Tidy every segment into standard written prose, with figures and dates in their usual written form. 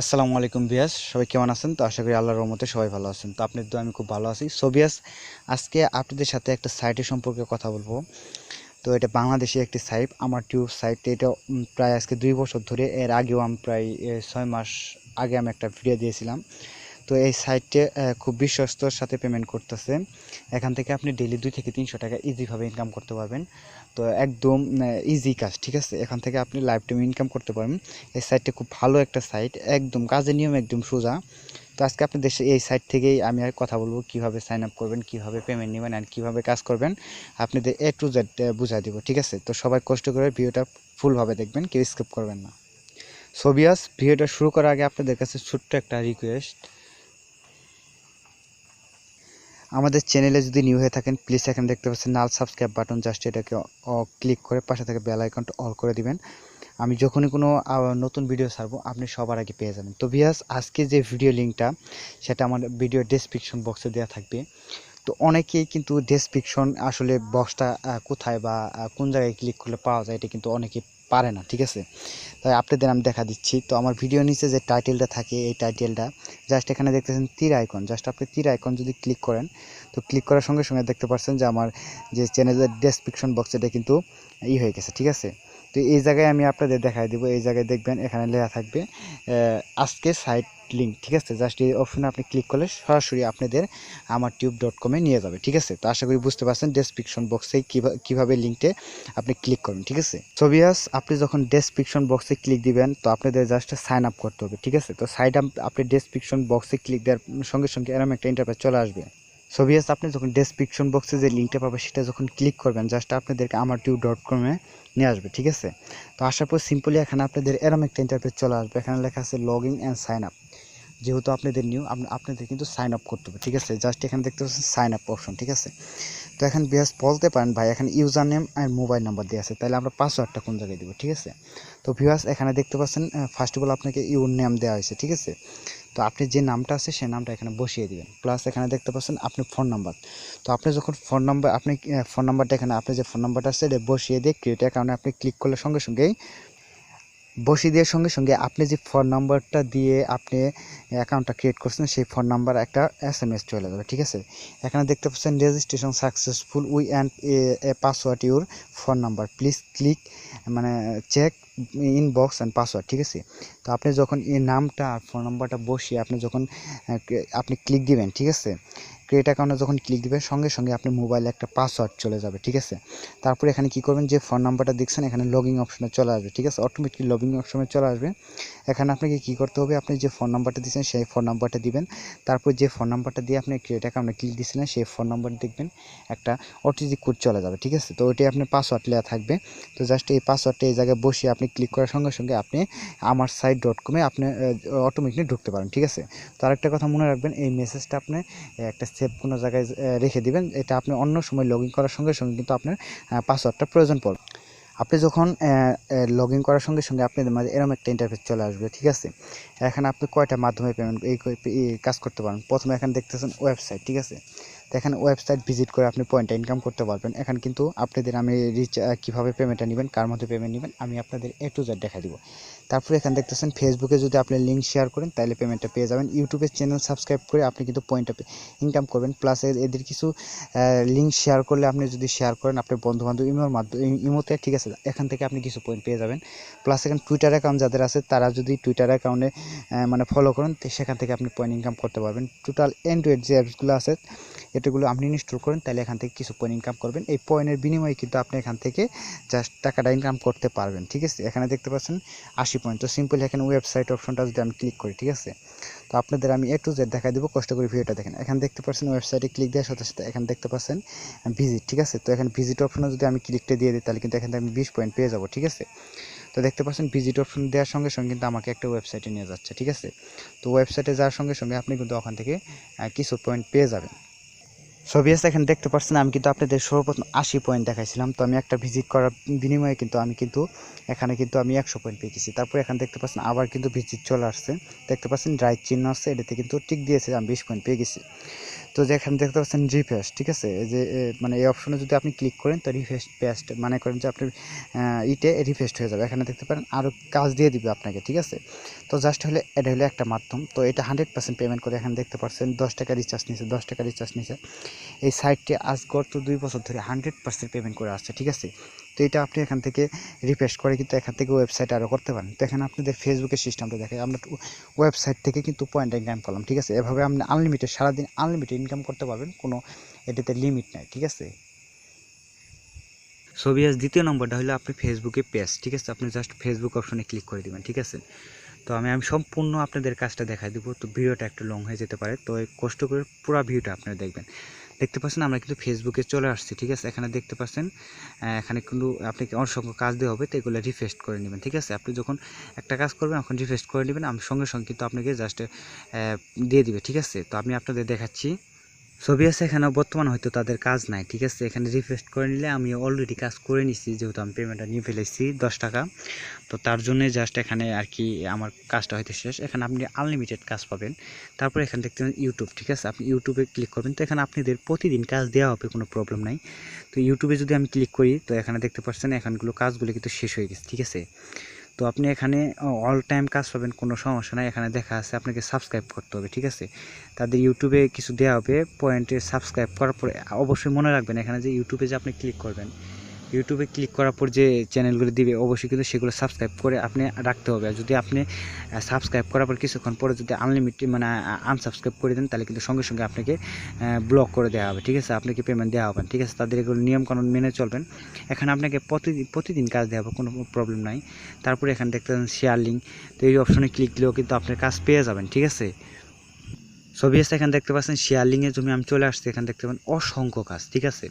আসসালামু আলাইকুম বিয়াস, সবাই কেমন আছেন? তো আশা করি আল্লাহর রহমতে সবাই ভালো আছেন। তো আপনার তো আমি খুব ভালো আছি। সো বিয়াস, আজকে আপনাদের সাথে একটা সাইটের সম্পর্কে কথা বলবো। তো এটা বাংলাদেশি একটি সাইট, আমার টিউব সাইট। এটা প্রায় আজকে 2 বছর ধরে, এর আগেও আমি প্রায় 6 মাস আগে আমি একটা ভিডিও দিয়েছিলাম। তো এই সাইটে খুব বিশ্বস্তর সাথে পেমেন্ট করতেছে। এখান থেকে আপনি ডেইলি 2 থেকে 300 টাকা ইজিভাবে ইনকাম করতে পারবেন। তো একদম ইজি কাজ, ঠিক আছে? এখান থেকে আপনি লাইফ টাইম ইনকাম করতে পারবেন। এই সাইটটা খুব ভালো একটা সাইট, একদম কাজের নিয়ম একদম সোজা। তো আজকে আপনাদের এই সাইট থেকেই আমি আর কথা বলবো, কিভাবে সাইন আপ করবেন, কিভাবে পেমেন্ট নেবেন আর কিভাবে কাজ করবেন আপনাদের A to Z বুঝাই দেবো, ঠিক আছে? তো সবাই কষ্ট করে ভিডিওটা ফুলভাবে দেখবেন, কেউ স্কিপ করবেন না। সো ভিউয়ার্স, ভিডিওটা শুরু করার আগে আপনাদের কাছে ছোট্ট একটা রিকোয়েস্ট, আমাদের চ্যানেলে যদি নিউ হয়ে থাকেন প্লিজ এখানে দেখতে পাচ্ছেন লাল সাবস্ক্রাইব বাটন, জাস্ট এটাকে ক্লিক করে পাশে থেকে বেল আইকনটা অল করে দিবেন। আমি যখনই কোনো নতুন ভিডিও ছাড়বো আপনি সবার আগে পেয়ে যাবেন। তো ভিউয়ার্স, আজকে যে ভিডিও লিঙ্কটা সেটা আমার ভিডিও ডেসক্রিপশন বক্সে দেওয়া থাকবে। তো অনেকেই কিন্তু ডেসক্রিপশন আসলে বক্সটা কোথায় বা কোন জায়গায় ক্লিক করলে পাওয়া যায় এটা কিন্তু অনেকে পারে না, ঠিক আছে? তাই আপনাদের আমি দেখা দিচ্ছি। তো আমার ভিডিও নিচে যে টাইটেলটা থাকে, এই টাইটেলটা জাস্ট এখানে দেখতেছেন তীর আইকন, জাস্ট আপনি তীর আইকন যদি ক্লিক করেন, তো ক্লিক করার সঙ্গে সঙ্গে দেখতে পাচ্ছেন যে আমার যে চ্যানেলের ডেসক্রিপশন বক্স এটা কিন্তু হয়ে গেছে, ঠিক আছে? তো এই জায়গায় আমি আপনাদের দেখাই দেবো, এই জায়গায় দেখবেন এখানে লেখা থাকবে আজকে সাইট লিঙ্ক, ঠিক আছে? জাস্ট এই অপশনে আপনি ক্লিক করলে সরাসরি আপনাদের amatube.com নিয়ে যাবে, ঠিক আছে? তো আশা করি বুঝতে পারছেন ডেসক্রিপশন বক্সে কীভাবে লিঙ্কটে আপনি ক্লিক করবেন, ঠিক আছে? সো ভিউয়ার্স, আপনি যখন ডেসক্রিপশন বক্সে ক্লিক দিবেন তো আপনাদের জাস্ট সাইন আপ করতে হবে, ঠিক আছে? তো সাইন আপ আপনি ডেসক্রিপশন বক্সে ক্লিক দেওয়ার সঙ্গে সঙ্গে এরকম একটা ইন্টারফেস চলে আসবে। সো ভিউয়ার্স, আপনি যখন ডেসক্রিপশন বক্সে যে লিঙ্কটা পাবে সেটা যখন ক্লিক করবেন জাস্ট আপনাদেরকে amatube.com নিয়ে আসবে, ঠিক আছে? তো আসার পর সিম্পলি এখানে আপনাদের এরকম একটা ইন্টারফেস চলে আসবে। এখানে লেখা আছে log in and sign up. যেহেতু আপনাদের নিউ, আপনাদের কিন্তু সাইন আপ করতে হবে, ঠিক আছে? জাস্ট এখানে দেখতে পাচ্ছেন সাইন আপ অপশন, ঠিক আছে? তো এখন ভিউয়ার্স বলতে পারেন ভাই এখানে ইউজার নেম আর মোবাইল নাম্বার দেওয়া আছে, তাহলে আমরা পাসওয়ার্ডটা কোন জায়গায় দেবো, ঠিক আছে? তো ভিউয়ার্স এখানে দেখতে পাচ্ছেন ফার্স্ট অফ অল আপনাকে ইউর নেম দেওয়া হয়েছে, ঠিক আছে? তো আপনি যে নামটা আছে সেই নামটা এখানে বসিয়ে দিবেন। প্লাস এখানে দেখতে পাচ্ছেন আপনি ফোন নাম্বার। তো আপনি যখন ফোন নাম্বার আপনি ফোন নাম্বারটা এখানে আপনি যে ফোন নাম্বারটা আছে এটা বসিয়ে দিয়ে ক্রিয়েট অ্যাকাউন্টে আপনি ক্লিক করলে সঙ্গে সঙ্গেই বসিয়ে দেওয়ার সঙ্গে সঙ্গে আপনি যে ফোন নাম্বারটা দিয়ে আপনি অ্যাকাউন্টটা ক্রিয়েট করছেন সেই ফোন নাম্বার একটা SMS চলে যাবে, ঠিক আছে? এখানে দেখতে পাচ্ছেন registration successful, we and a password your phone number, please click মানে চেক ইনবক্স অ্যান্ড পাসওয়ার্ড, ঠিক আছে? তো আপনি যখন এই নামটা আর ফোন নাম্বারটা বসিয়ে আপনি যখন আপনি ক্লিক দিবেন, ঠিক আছে? ক্রিয়েট অ্যাকাউন্টে যখন ক্লিক দিবেন সঙ্গে সঙ্গে আপনার মোবাইলে একটা পাসওয়ার্ড চলে যাবে, ঠিক আছে? তারপরে এখানে কি করবেন, যে ফোন নাম্বারটা দেখছেন এখানে লগইন অপশনে চলে আসবে, ঠিক আছে? অটোমেটিক লগইন অপশনে চলে আসবে। এখানে আপনাকে কি করতে হবে, আপনি যে ফোন নাম্বারটা দিয়েছেন সেই ফোন নাম্বারটা দিবেন। তারপর যে ফোন নাম্বারটা দিয়ে আপনি ক্রিয়েট অ্যাকাউন্টে ক্লিক দিয়েছিলেন সেই ফোন নাম্বার দেখবেন একটা ওটিপি কোড চলে যাবে, ঠিক আছে? তো ওইটাই আপনার পাসওয়ার্ড লেখা থাকবে। তো জাস্ট এই পাসওয়ার্ডটা এই জায়গায় বসিয়ে আপনি ক্লিক করার সঙ্গে সঙ্গে আপনি আমার সাইট.com আপনি অটোমেটিক ঢুকতে পারেন, ঠিক আছে? তো আরেকটা কথা মনে রাখবেন, এই মেসেজটা আপনি একটা সেভ কোনো জায়গায় রেখে দিবেন। এটা আপনি অন্য সময় লগ ইন করার সঙ্গে সঙ্গে কিন্তু আপনার পাসওয়ার্ডটা প্রয়োজন পড়বে। আপনি যখন লগ ইন করার সঙ্গে সঙ্গে আপনাদের মাঝে এরকম একটা ইন্টারফেস চলে আসবে, ঠিক আছে? এখানে আপনি কয়টা মাধ্যমে পেমেন্ট এই কাজ করতে পারেন। প্রথমে এখানে দেখতেছেন ওয়েবসাইট, ঠিক আছে? তো এখানে ওয়েবসাইট ভিজিট করে আপনি পয়েন্টটা ইনকাম করতে পারবেন। এখানে কিন্তু আপনাদের আমি কীভাবে পেমেন্টটা নেবেন, কার মধ্যে পেমেন্ট নেবেন আমি আপনাদের A to Z দেখা দিব। তারপরে এখানে দেখতেছেন ফেসবুকে যদি আপনি লিঙ্ক শেয়ার করেন তাহলে পেমেন্টটা পেয়ে যাবেন। ইউটিউবের চ্যানেল সাবস্ক্রাইব করে আপনি কিন্তু পয়েন্টটা ইনকাম করবেন। প্লাস এদের কিছু লিঙ্ক শেয়ার করলে আপনি যদি শেয়ার করেন আপনার বন্ধুবান্ধব ইমোর মাধ্যমে ইমোতে, ঠিক আছে? এখান থেকে আপনি কিছু পয়েন্ট পেয়ে যাবেন। প্লাস এখানে টুইটার অ্যাকাউন্ট যাদের আছে তারা যদি টুইটার অ্যাকাউন্টে মানে ফলো করেন তো সেখান থেকে আপনি পয়েন্ট ইনকাম করতে পারবেন। টোটাল এন্ড যে অ্যাপসগুলো আছে এটাগুলো আপনি ইনস্টল করেন তাহলে এখান থেকে কিছু পয়েন্ট ইনকাম করবেন। এই পয়েন্টের বিনিময়ে কিন্তু আপনি এখান থেকে জাস্ট টাকাটা ইনকাম করতে পারবেন, ঠিক আছে? এখানে দেখতে পাচ্ছেন 80 পয়েন্ট। তো সিম্পলি এখানে ওয়েবসাইট অপশনটা যদি আমি ক্লিক করি, ঠিক আছে? তো আপনাদের আমি A to Z দেখা দেবো, কষ্ট করে ভিডিওটা দেখেন। এখানে দেখতে পাচ্ছেন ওয়েবসাইটে ক্লিক দেওয়ার সাথে সাথে এখানে দেখতে পাচ্ছেন ভিজিট, ঠিক আছে? তো এখানে ভিজিট অপশনে যদি আমি ক্লিকটা দিয়ে দিই তাহলে কিন্তু এখান থেকে আমি 20 পয়েন্ট পেয়ে যাবো, ঠিক আছে? তো দেখতে পাচ্ছেন ভিজিট অপশন দেওয়ার সঙ্গে সঙ্গে কিন্তু আমাকে একটা ওয়েবসাইটে নিয়ে যাচ্ছে, ঠিক আছে? তো ওয়েবসাইটে যাওয়ার সঙ্গে সঙ্গে আপনি কিন্তু ওখান থেকে কিছু পয়েন্ট পেয়ে যাবেন। সো ভিউয়ার্স এখানে দেখতে পাচ্ছেন আমি কিন্তু আপনাদের সর্বপ্রথম 80 পয়েন্ট দেখাইছিলাম। তো আমি একটা ভিজিট করার বিনিময়ে কিন্তু আমি এখানে কিন্তু আমি 100 পয়েন্ট পেয়ে গেছি। তারপরে এখানে দেখতে পাচ্ছেন আবার কিন্তু ভিজিট চলে আসছে, দেখতে পাচ্ছেন রাইট চিহ্ন আসছে, এটাতে কিন্তু টিক দিয়েছে, আমি 20 পয়েন্ট পেয়ে গেছি। তো যেখানে দেখতে পাচ্ছেন রিফ্রেশ, ঠিক আছে, এই যে মানে এই অপশনে যদি আপনি ক্লিক করেন তো রিফ্রেশ পেস্ট মানে করেন যে আপনি ইটে রিফ্রেশ হয়ে যাবে। এখানে দেখতে পারেন আরও কাজ দিয়ে দিবে আপনাকে, ঠিক আছে। তো জাস্ট হলে এটা হলো একটা মাধ্যম। তো এটা 100% পেমেন্ট করে এখানে দেখতে পাচ্ছেন 10 টাকা রিচার্জ নিয়েছে, 10 টাকা রিচার্জ নিয়েছে। এই সাইটটি আজ গত 2 বছর ধরে 100% পেমেন্ট করে আসছে, ঠিক আছে। তো এটা আপনি এখান থেকে রিফ্রেশ করে কিন্তু এখান থেকে ওয়েবসাইট আরও করতে পারেন। তো এখানে আপনাদের ফেসবুকের সিস্টেমটা দেখে আমরা ওয়েবসাইট থেকে কিন্তু পয়েন্ট ইনকাম করলাম, ঠিক আছে। এভাবে আপনি আনলিমিটেড সারাদিন আনলিমিটেড ইনকাম করতে পারবেন, কোনো এটাতে লিমিট নাই, ঠিক আছে। সোভিয়াস দ্বিতীয় নম্বরটা হলো আপনি ফেসবুকে পেজ, ঠিক আছে। আপনি জাস্ট ফেসবুক অপশনে ক্লিক করে দিবেন, ঠিক আছে। তো আমি সম্পূর্ণ আপনাদের কাজটা দেখাই দেবো। তো ভিডিওটা একটু লং হয়ে যেতে পারে, তো কষ্ট করে পুরো ভিডিওটা আপনারা দেখবেন। দেখতে পাচ্ছেন আমরা কিন্তু ফেসবুকে চলে আসছি, ঠিক আছে। এখানে দেখতে পাচ্ছেন এখানে কিন্তু আপনাকে অসংখ্য কাজ দেওয়া হবে, তো এগুলো রিফ্রেশ করে নেবেন, ঠিক আছে। আপনি যখন একটা কাজ করবেন এখন রিফ্রেশ করে নেবেন, আমি সঙ্গে সঙ্গে কিন্তু আপনাকে জাস্ট দিয়ে দিবে, ঠিক আছে। তো আমি আপনাদের দেখাচ্ছি। ছবি আছে এখানে বর্তমান হয়তো তাদের কাজ নাই, ঠিক আছে। এখানে রিফ্রেশ করে নিলে আমি অলরেডি কাজ করে নিচ্ছি, যেহেতু আমি পেমেন্টটা নিয়ে ফেলেছি 10 টাকা। তো তার জন্য জাস্ট এখানে আর কি আমার কাজটা হয়তো শেষ। এখানে আপনি আনলিমিটেড কাজ পাবেন। তারপর এখানে দেখতে পাবেন ইউটিউব, ঠিক আছে। আপনি ইউটিউবে ক্লিক করবেন, তো এখানে আপনাদের প্রতিদিন কাজ দেওয়া হবে, কোনো প্রবলেম নাই। তো ইউটিউবে যদি আমি ক্লিক করি তো এখানে দেখতে পাচ্ছেন এখানগুলো কাজগুলো কিন্তু শেষ হয়ে গেছে, ঠিক আছে। তো আপনি এখানে অল টাইম কাজ পাবেন, কোনো সমস্যা নাই। এখানে দেখা আছে আপনাকে সাবস্ক্রাইব করতে হবে, ঠিক আছে। তাদের ইউটিউবে কিছু দেওয়া হবে পয়েন্টে, সাবস্ক্রাইব করার পরে অবশ্যই মনে রাখবেন এখানে যে ইউটিউবে যে আপনি ক্লিক করবেন, ইউটিউবে ক্লিক করার পর যে চ্যানেলগুলো দিবে অবশ্যই কিন্তু সেগুলো সাবস্ক্রাইব করে আপনি রাখতে হবে। আর যদি আপনি সাবস্ক্রাইব করার পর কিছুক্ষণ পরে যদি আনলিমিটেড মানে আনসাবস্ক্রাইব করে দেন তাহলে কিন্তু সঙ্গে সঙ্গে আপনাকে ব্লক করে দেওয়া হবে, ঠিক আছে। আপনাকে পেমেন্ট দেওয়া হবে, ঠিক আছে। তাদের এগুলো নিয়মকানুন মেনে চলবেন। এখানে আপনাকে প্রতিদিন কাজ দেওয়া হবে, কোনো প্রবলেম নাই। তারপরে এখানে দেখতে পাচ্ছেন শেয়ার লিঙ্ক, তো এই অপশনে ক্লিক দিলেও কিন্তু আপনার কাজ পেয়ে যাবেন, ঠিক আছে। ছবি আছে এখানে দেখতে পাচ্ছেন শেয়ার লিঙ্কের জন্য আমি চলে আসছি। এখানে দেখতে পাবেন অসংখ্য কাজ, ঠিক আছে।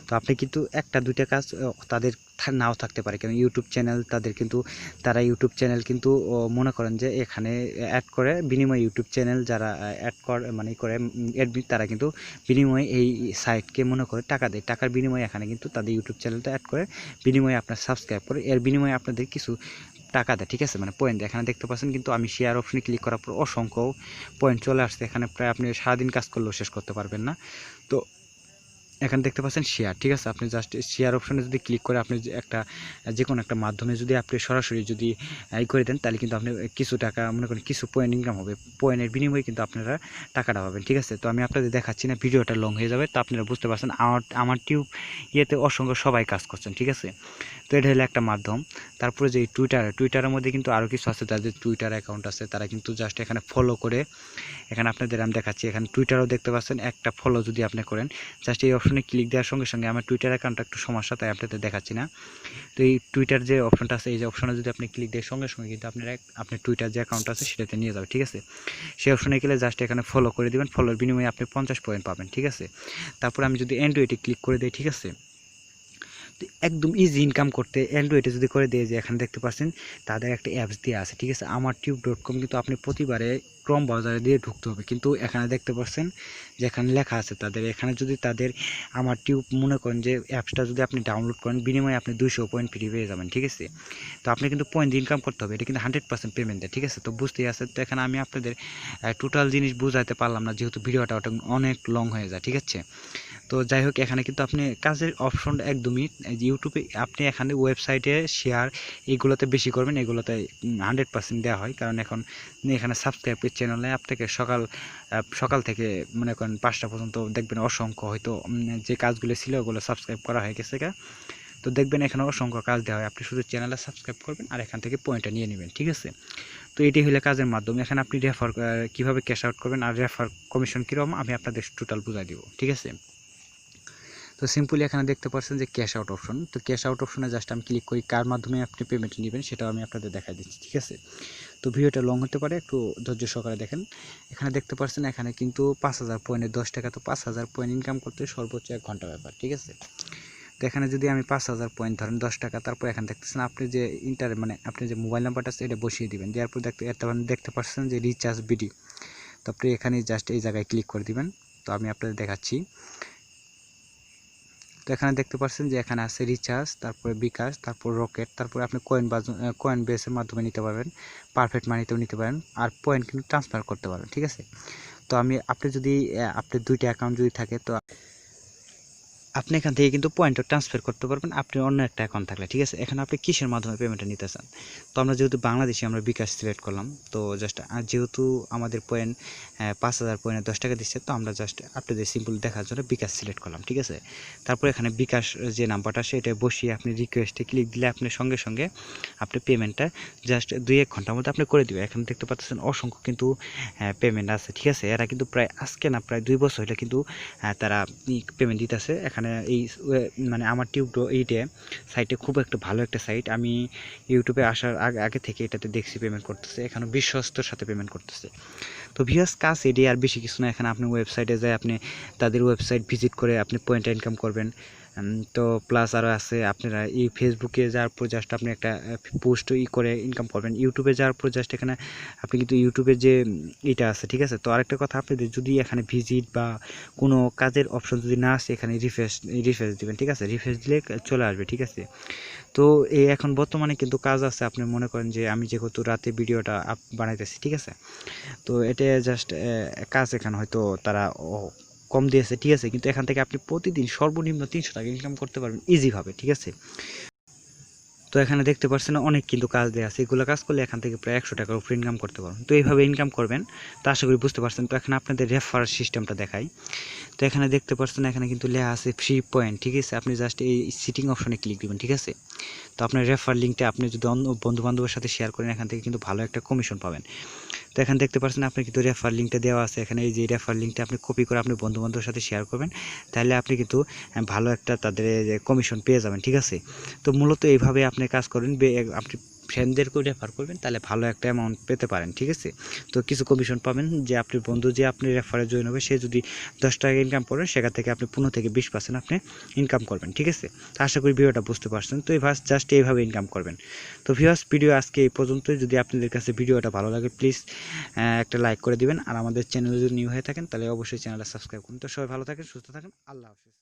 তো আপনি কিন্তু একটা দুইটা কাজ তাদের নাও থাকতে পারে, কারণ ইউটিউব চ্যানেল তাদের কিন্তু তারা ইউটিউব চ্যানেল কিন্তু মনে করেন যে এখানে অ্যাড করে বিনিময়ে ইউটিউব চ্যানেল যারা অ্যাড করে মানে করে অ্যাডমিন, তারা কিন্তু বিনিময়ে এই সাইটকে মনে করে টাকা দেয়। টাকার বিনিময়ে এখানে কিন্তু তাদের ইউটিউব চ্যানেলটা অ্যাড করে, বিনিময়ে আপনার সাবস্ক্রাইব করে, এর বিনিময়ে আপনাদের কিছু টাকা দেয়, ঠিক আছে, মানে পয়েন্ট। এখানে দেখতে পাচ্ছেন কিন্তু আমি শেয়ার অপশনে ক্লিক করার পর অসংখ্য পয়েন্ট চলে আসছে। এখানে প্রায় আপনি সারাদিন কাজ করলেও শেষ করতে পারবেন না। তো এখানে দেখতে পাচ্ছেন শেয়ার, ঠিক আছে। আপনি জাস্ট শেয়ার অপশনে যদি ক্লিক করে আপনি যে কোনো একটা মাধ্যমে যদি আপনি সরাসরি যদি করে দেন তাহলে কিন্তু আপনি কিছু টাকা মনে করেন কিছু পয়েন্ট ইনকাম হবে, পয়েন্টের বিনিময়ে কিন্তু আপনারা টাকাটা পাবেন, ঠিক আছে। তো আমি আপনাদের দেখাচ্ছি না, ভিডিওটা লং হয়ে যাবে। তো আপনারা বুঝতে পারছেন আমার টিউব ইয়েতে অসংখ্য সবাই কাজ করছেন, ঠিক আছে। তো এটা হলো একটা মাধ্যম। তারপরে যে টুইটারের মধ্যে কিন্তু আরও কিছু আছে, যাদের টুইটার অ্যাকাউন্ট আছে তারা কিন্তু জাস্ট এখানে ফলো করে, এখানে আপনাদের আমি দেখাচ্ছি, এখানে টুইটারও দেখতে পাচ্ছেন, একটা ফলো যদি আপনি করেন জাস্ট এই অপশনে ক্লিক দেওয়ার সঙ্গে সঙ্গে, আমার টুইটার অ্যাকাউন্টটা একটু সমস্যা তাই আপনাদের দেখাচ্ছি না। তো এই টুইটার যে অপশনটা আছে, এই যে অপশনে যদি আপনি ক্লিক দেওয়ার সঙ্গে সঙ্গে কিন্তু আপনার টুইটার যে অ্যাকাউন্ট আছে সেটাতে নিয়ে যাবে, ঠিক আছে। সেই অপশনে গেলে জাস্ট এখানে ফলো করে দেবেন, ফলোর বিনিময়ে আপনি 50 পয়েন্ট পাবেন, ঠিক আছে। তারপর আমি যদি অ্যান্ড্রয়েডে ক্লিক করে দিই, ঠিক আছে, একদম ইজি ইনকাম করতে অ্যান্ড্রয়েডে যদি করে দিয়ে যে এখানে দেখতে পাচ্ছেন তাদের একটা অ্যাপস দিয়ে আছে, ঠিক আছে, amatube.com। কিন্তু আপনি প্রতিবারে ক্রোম ব্রাউজারে দিয়ে ঢুকতে হবে, কিন্তু এখানে দেখতে পাচ্ছেন যে এখানে লেখা আছে তাদের, এখানে যদি তাদের Amatube মনে করেন যে অ্যাপসটা যদি আপনি ডাউনলোড করেন বিনিময়ে আপনি 200 পয়েন্ট ফ্রি পেয়ে যাবেন, ঠিক আছে। তো আপনি কিন্তু পয়েন্ট ইনকাম করতে হবে, এটা কিন্তু 100% পেমেন্ট দেয়, ঠিক আছে। তো বুঝতেই আছে। তো এখানে আমি আপনাদের টোটাল জিনিস বুঝাইতে পারলাম না, যেহেতু ভিডিওটা ওটা অনেক লং হয়ে যায়, ঠিক আছে। তো যাই হোক, এখানে কিন্তু আপনি কাজের অপশন একদমই ইউটিউবে আপনি এখানে ওয়েবসাইটে শেয়ার এইগুলোতে বেশি করবেন, এগুলোতে 100% দেওয়া হয়, কারণ এখন এখানে সাবস্ক্রাইবের চ্যানেলে আপনাকে সকাল থেকে মনে করেন 5টা পর্যন্ত দেখবেন অসংখ্য হয়তো যে কাজগুলো ছিল ওগুলো সাবস্ক্রাইব করা হয়ে গেছে। তো দেখবেন এখানে অসংখ্য কাজ দেওয়া হয়, আপনি শুধু চ্যানেলে সাবস্ক্রাইব করবেন আর এখান থেকে পয়েন্টটা নিয়ে নেবেন, ঠিক আছে। তো এটি হলো কাজের মাধ্যমে। এখানে আপনি রেফার কীভাবে ক্যাশ আউট করবেন আর রেফার কমিশন কীরকম আমি আপনাদের টোটাল বুঝাই দিব, ঠিক আছে। তো সিম্পলি এখানে দেখতে পাচ্ছেন যে ক্যাশ আউট অপশন, তো ক্যাশ আউট অপশনে জাস্ট আমি ক্লিক করি, কার মাধ্যমে আপনি পেমেন্ট নেবেন সেটাও আমি আপনাদের দেখাই দিচ্ছি, ঠিক আছে। তো ভিডিওটা লং হতে পারে, একটু ধৈর্য সহকারে দেখেন। এখানে দেখতে পাচ্ছেন এখানে কিন্তু 5000 পয়েন্টে 10 টাকা, তো 5000 পয়েন্ট ইনকাম করতে সর্বোচ্চ 1 ঘন্টা ব্যাপার, ঠিক আছে। তো এখানে যদি আমি 5000 পয়েন্ট ধরেন 10 টাকা, তারপর এখানে দেখতেছেন আপনি যে মানে আপনি যে মোবাইল নাম্বারটা আছে এটা বসিয়ে দিবেন, দেওয়ার পর দেখতে পাচ্ছেন যে রিচার্জ বিডি, তো আপনি এখানে জাস্ট এই জায়গায় ক্লিক করে দিবেন। তো আমি আপনাদের দেখাচ্ছি। তো এখানে দেখতে পাচ্ছেন যে এখানে আছে রিচার্জ, তারপরে বিকাশ, তারপর রকেট, তারপরে আপনি কয়েন বেসের মাধ্যমে নিতে পারবেন, পারফেক্ট মানিতেও নিতে পারেন, আর পয়েন্ট কিন্তু ট্রান্সফার করতে পারবেন, ঠিক আছে। তো আপনি যদি আপনার 2টা অ্যাকাউন্ট যদি থাকে, তো আপনি এখান থেকে কিন্তু পয়েন্টও ট্রান্সফার করতে পারবেন আপনি অন্য একটা অ্যাকাউন্ট থাকলে, ঠিক আছে। এখন আপনি কিসের মাধ্যমে পেমেন্টটা নিতে চান? তো আমরা যেহেতু বাংলাদেশি, আমরা বিকাশ সিলেক্ট করলাম। তো জাস্ট যেহেতু আমাদের পয়েন্ট 5,000 পয়েন্টে 10 টাকা দিচ্ছে, তো আমরা জাস্ট আপনাদের সিম্পল দেখার জন্য বিকাশ সিলেক্ট করলাম, ঠিক আছে। তারপর এখানে বিকাশ যে নাম্বারটা সেটা বসিয়ে আপনি রিকোয়েস্টে ক্লিক দিলে আপনি সঙ্গে সঙ্গে আপনি পেমেন্টটা জাস্ট 2-1 ঘন্টার মধ্যে আপনি করে দিবেন। এখানে দেখতে পাচ্ছেন অসংখ্য কিন্তু পেমেন্ট আছে, ঠিক আছে। এরা কিন্তু প্রায় আজকে না, প্রায় 2 বছর হলে কিন্তু তারা পেমেন্ট দিতেছে। এখানে এই মানে আমার টিউব এইটে সাইটে খুব একটা ভালো একটা সাইট। আমি ইউটিউবে আসার আগে থেকে এটাতে দেখছি পেমেন্ট করতেছে, এখানে বিশ্বস্তর সাথে পেমেন্ট করতেছে। তো ভিউয়ার্স, কাজ এটি আর বেশি কিছু না। এখানে আপনি ওয়েবসাইটে যায়, আপনি তাদের ওয়েবসাইট ভিজিট করে আপনি পয়েন্ট ইনকাম করবেন। তো প্লাস আরও আছে, আপনারা এই ফেসবুকে যাওয়ার পর জাস্ট আপনি একটা পোস্ট করে ইনকাম করবেন। ইউটিউবে যাওয়ার পর জাস্ট এখানে আপনি কিন্তু ইউটিউবের যে এটা আছে, ঠিক আছে। তো আরেকটা কথা, আপনাদের যদি এখানে ভিজিট বা কোনো কাজের অপশন যদি না আসে, এখানে রিফ্রেশ দিবেন, ঠিক আছে। রিফ্রেশ দিলে চলে আসবে, ঠিক আছে। তো এই এখন বর্তমানে কিন্তু কাজ আছে। আপনি মনে করেন যে আমি যেহেতু রাতে ভিডিওটা বানাইতেছি, ঠিক আছে। তো এটা জাস্ট কাজ এখানে হয়তো তারা কম দিয়েছে, ঠিক আছে। কিন্তু এখান থেকে আপনি প্রতিদিন সর্বনিম্ন 300 টাকা ইনকাম করতে পারবেন ইজিভাবে, ঠিক আছে। তো এখানে দেখতে পাচ্ছেন অনেক কিন্তু কাজ দেওয়া আছে, এগুলো কাজ করলে এখান থেকে প্রায় 100 টাকার উপরে ইনকাম করতে পারবেন। তো এইভাবে ইনকাম করবেন, তো আশা করি বুঝতে পারছেন। তো এখানে আপনাদের রেফার সিস্টেমটা দেখাই। তো এখানে দেখতে পাচ্ছেন এখানে কিন্তু লেখা আছে ফ্রি পয়েন্ট, ঠিক আছে। আপনি জাস্ট এই সিটিং অপশনে ক্লিক দিবেন, ঠিক আছে। তো আপনার রেফার লিঙ্কটা আপনি যদি অন্য বন্ধু বান্ধবের সাথে শেয়ার করেন, এখান থেকে কিন্তু ভালো একটা কমিশন পাবেন। তো এখানে দেখতে পাচ্ছেন আপনি কিন্তু রেফার লিঙ্কটা দেওয়া আছে এখানে। এই যে রেফার লিঙ্কটা আপনি কপি করে আপনি বন্ধু বান্ধবের সাথে শেয়ার করবেন, তাহলে আপনি কিন্তু ভালো একটা তাদের কমিশন পেয়ে যাবেন, ঠিক আছে। তো মূলত এইভাবে আপনি কাজ করবেন, আপনি ফ্রেন্ডদেরকেও রেফার করবেন, তাহলে ভালো একটা অ্যামাউন্ট পেতে পারেন, ঠিক আছে। তো কিছু কমিশন পাবেন, যে আপনি বন্ধু যে আপনি রেফারে জয়েন হবে, সে যদি 10 টাকা ইনকাম করেন, সেখান থেকে আপনি 15 থেকে 20% আপনি ইনকাম করবেন, ঠিক আছে। তো আশা করি ভিডিওটা বুঝতে পারছেন। তো এই জাস্ট এইভাবে ইনকাম করবেন। তো ভিউয়ার্স, ভিডিও আজকে এই পর্যন্তই। যদি আপনাদের কাছে ভিডিওটা ভালো লাগে, প্লিজ একটা লাইক করে দিবেন। আর আমাদের চ্যানেলে যদি নিউ হয়ে থাকেন, তাহলে অবশ্যই চ্যানেলটা সাবস্ক্রাইব করুন। তো সবাই ভালো থাকেন, সুস্থ থাকেন, আল্লাহ হাফিজ।